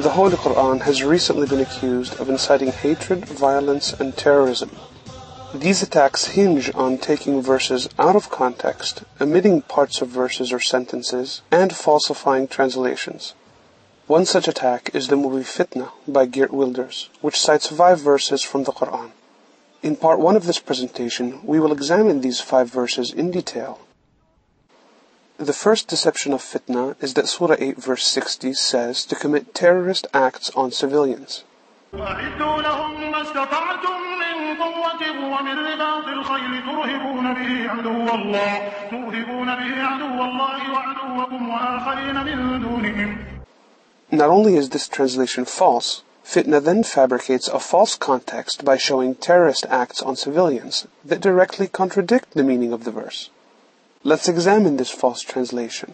The Holy Quran has recently been accused of inciting hatred, violence, and terrorism. These attacks hinge on taking verses out of context, omitting parts of verses or sentences, and falsifying translations. One such attack is the movie Fitna by Geert Wilders, which cites 5 verses from the Quran. In part 1 of this presentation, we will examine these 5 verses in detail. The first deception of fitna is that Surah 8 verse 60 says to commit terrorist acts on civilians. Not only is this translation false, fitna then fabricates a false context by showing terrorist acts on civilians that directly contradict the meaning of the verse. Let's examine this false translation.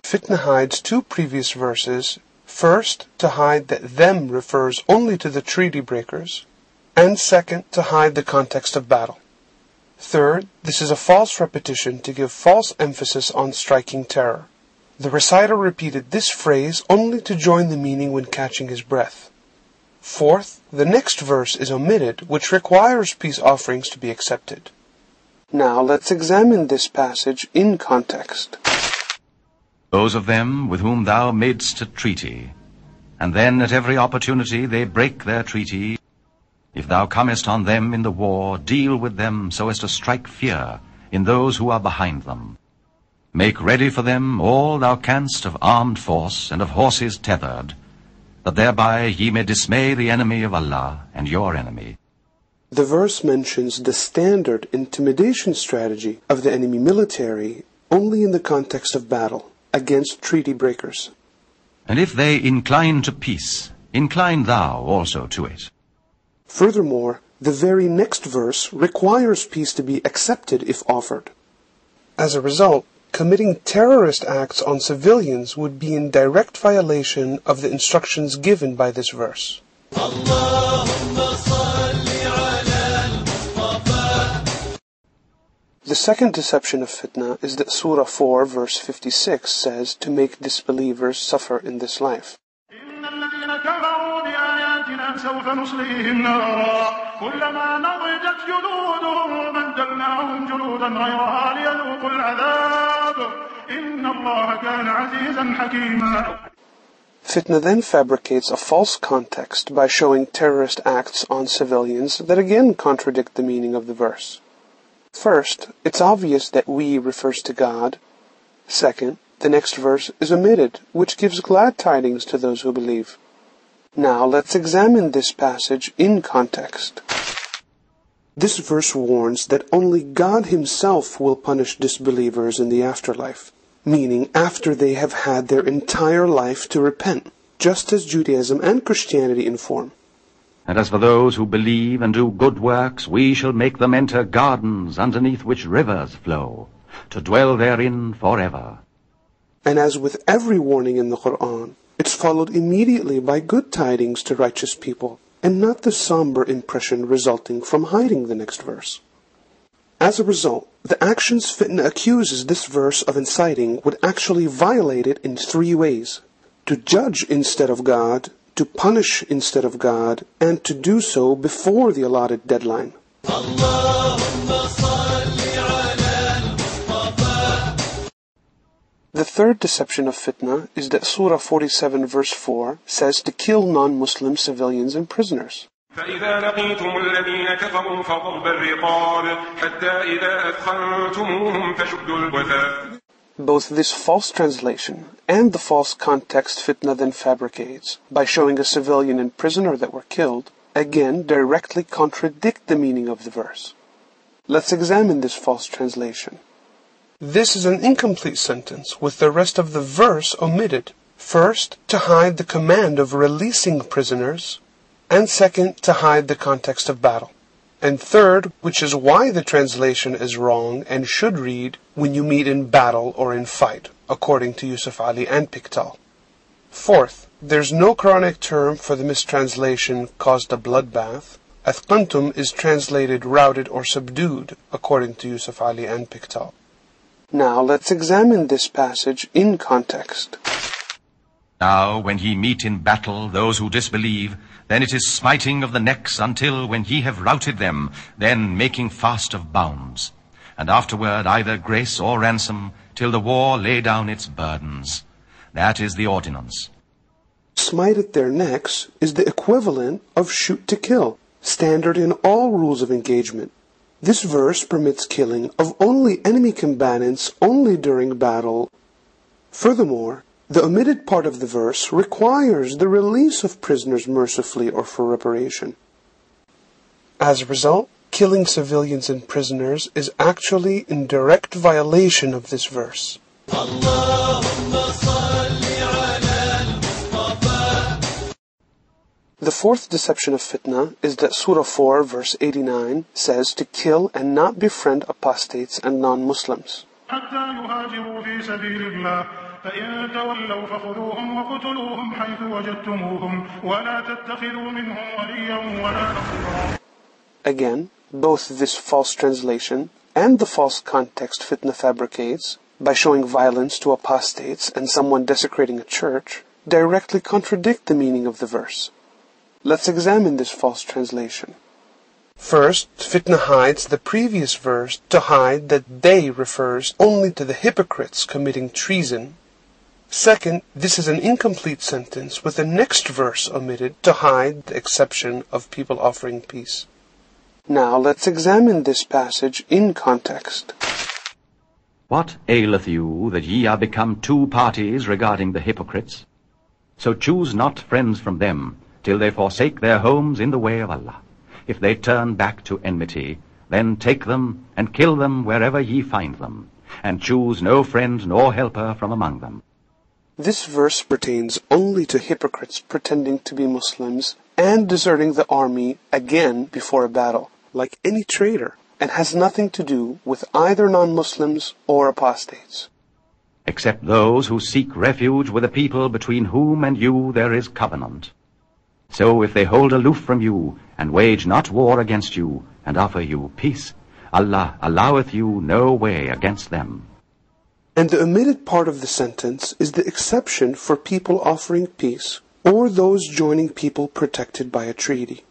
Fitna hides 2 previous verses, first to hide that them refers only to the treaty breakers, and second to hide the context of battle. Third, this is a false repetition to give false emphasis on striking terror. The reciter repeated this phrase only to join the meaning when catching his breath. Fourth, the next verse is omitted, which requires peace offerings to be accepted. Now let's examine this passage in context. Those of them with whom thou madest a treaty, and then at every opportunity they break their treaty. If thou comest on them in the war, deal with them so as to strike fear in those who are behind them. Make ready for them all thou canst of armed force and of horses tethered, that thereby ye may dismay the enemy of Allah and your enemy. The verse mentions the standard intimidation strategy of the enemy military only in the context of battle against treaty breakers. And if they incline to peace, incline thou also to it. Furthermore, the very next verse requires peace to be accepted if offered. As a result, committing terrorist acts on civilians would be in direct violation of the instructions given by this verse. The second deception of fitna is that Surah 4 verse 56 says to make disbelievers suffer in this life. Fitna then fabricates a false context by showing terrorist acts on civilians that again contradict the meaning of the verse. First, it's obvious that we refers to God. Second, the next verse is omitted, which gives glad tidings to those who believe. Now let's examine this passage in context. This verse warns that only God Himself will punish disbelievers in the afterlife, meaning after they have had their entire life to repent, just as Judaism and Christianity inform. And as for those who believe and do good works, we shall make them enter gardens underneath which rivers flow, to dwell therein forever. And as with every warning in the Quran, it's followed immediately by good tidings to righteous people, and not the somber impression resulting from hiding the next verse. As a result, the actions fitna accuses this verse of inciting would actually violate it in 3 ways: to judge instead of God, to punish instead of God, and to do so before the allotted deadline. The third deception of fitna is that Surah 47 verse 4 says to kill non-Muslim civilians and prisoners. فإذا لقيتم الذين كفروا فضرب الرقاب حتى إذا أثخنتموهم فشدوا الوثاق. Both this false translation and the false context fitna then fabricates by showing a civilian and prisoner that were killed again directly contradict the meaning of the verse. Let's examine this false translation. This is an incomplete sentence with the rest of the verse omitted. First, to hide the command of releasing prisoners, and second, to hide the context of battle. And third, which is why the translation is wrong and should read, when you meet in battle or in fight, according to Yusuf Ali and Pickthall. Fourth, there's no Quranic term for the mistranslation caused a bloodbath. Athqantum is translated routed or subdued, according to Yusuf Ali and Pickthall. Now let's examine this passage in context. Now, when ye meet in battle those who disbelieve, then it is smiting of the necks until, when ye have routed them, then making fast of bounds. And afterward either grace or ransom, till the war lay down its burdens. That is the ordinance. Smite at their necks is the equivalent of shoot to kill, standard in all rules of engagement. This verse permits killing of only enemy combatants only during battle. Furthermore, the omitted part of the verse requires the release of prisoners mercifully or for reparation. As a result, killing civilians and prisoners is actually in direct violation of this verse. The fourth deception of fitna is that Surah 4 verse 89 says to kill and not befriend apostates and non-Muslims. فإن تولوا فخذوهم وقتلوهم حيث وجدتموهم ولا تتخذوا منهم وليا ولا نصيرا. Again, both this false translation and the false context fitna fabricates, by showing violence to apostates and someone desecrating a church, directly contradict the meaning of the verse. Let's examine this false translation. First, fitna hides the previous verse to hide that they refers only to the hypocrites committing treason. Second, this is an incomplete sentence with the next verse omitted to hide the exception of people offering peace. Now let's examine this passage in context. What aileth you that ye are become two parties regarding the hypocrites? So choose not friends from them, till they forsake their homes in the way of Allah. If they turn back to enmity, then take them and kill them wherever ye find them, and choose no friend nor helper from among them. This verse pertains only to hypocrites pretending to be Muslims and deserting the army again before a battle, like any traitor, and has nothing to do with either non-Muslims or apostates. Except those who seek refuge with a people between whom and you there is covenant. So if they hold aloof from you, and wage not war against you, and offer you peace, Allah alloweth you no way against them. And the omitted part of the sentence is the exception for people offering peace, or those joining people protected by a treaty.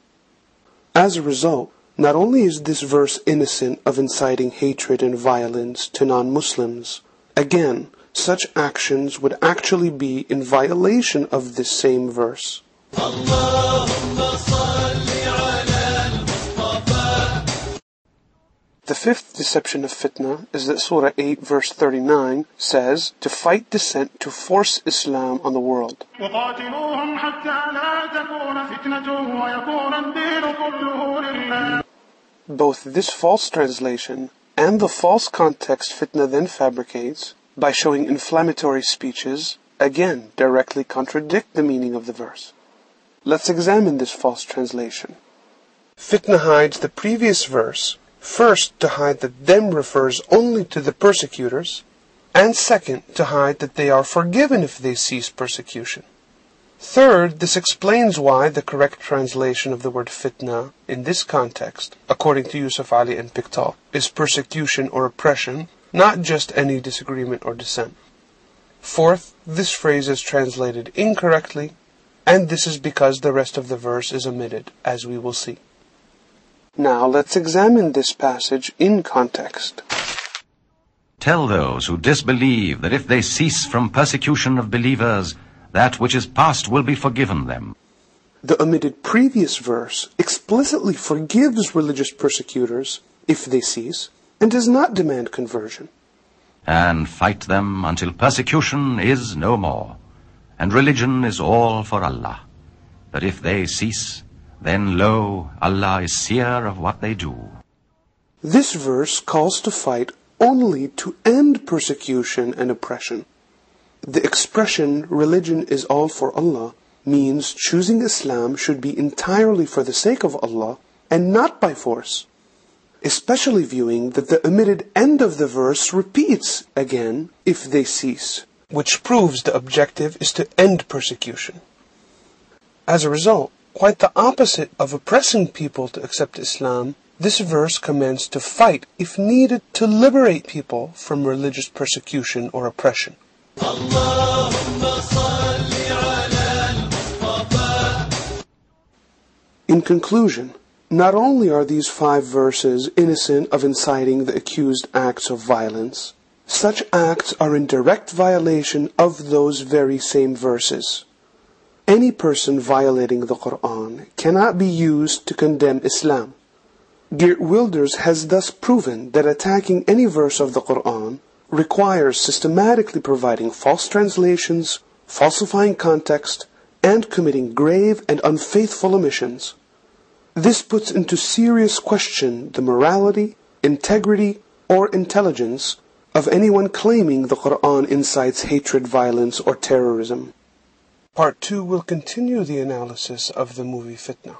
As a result, not only is this verse innocent of inciting hatred and violence to non-Muslims, again, such actions would actually be in violation of this same verse. The fifth deception of fitna is that Surah 8 verse 39 says to fight dissent to force Islam on the world. Both this false translation and the false context fitna then fabricates, by showing inflammatory speeches, again directly contradict the meaning of the verse. Let's examine this false translation. Fitna hides the previous verse, first to hide that them refers only to the persecutors, and second to hide that they are forgiven if they cease persecution. Third, this explains why the correct translation of the word fitna in this context, according to Yusuf Ali and Pickthall, is persecution or oppression, not just any disagreement or dissent. Fourth, this phrase is translated incorrectly, and this is because the rest of the verse is omitted, as we will see. Now let's examine this passage in context. Tell those who disbelieve that if they cease from persecution of believers, that which is past will be forgiven them. The omitted previous verse explicitly forgives religious persecutors if they cease, and does not demand conversion. And fight them until persecution is no more, and religion is all for Allah. But if they cease, then lo, Allah is seer of what they do. This verse calls to fight only to end persecution and oppression. The expression, religion is all for Allah, means choosing Islam should be entirely for the sake of Allah and not by force. Especially viewing that the omitted end of the verse repeats again, if they cease, which proves the objective is to end persecution. As a result, quite the opposite of oppressing people to accept Islam This verse commands to fight, if needed, to liberate people from religious persecution or oppression. In conclusion, not only are these 5 verses innocent of inciting the accused acts of violence, such acts are in direct violation of those very same verses. Any person violating the Quran cannot be used to condemn Islam. Geert Wilders has thus proven that attacking any verse of the Quran requires systematically providing false translations, falsifying context, and committing grave and unfaithful omissions. This puts into serious question the morality, integrity, or intelligence of anyone claiming the Quran incites hatred, violence, or terrorism. Part 2 will continue the analysis of the movie Fitna.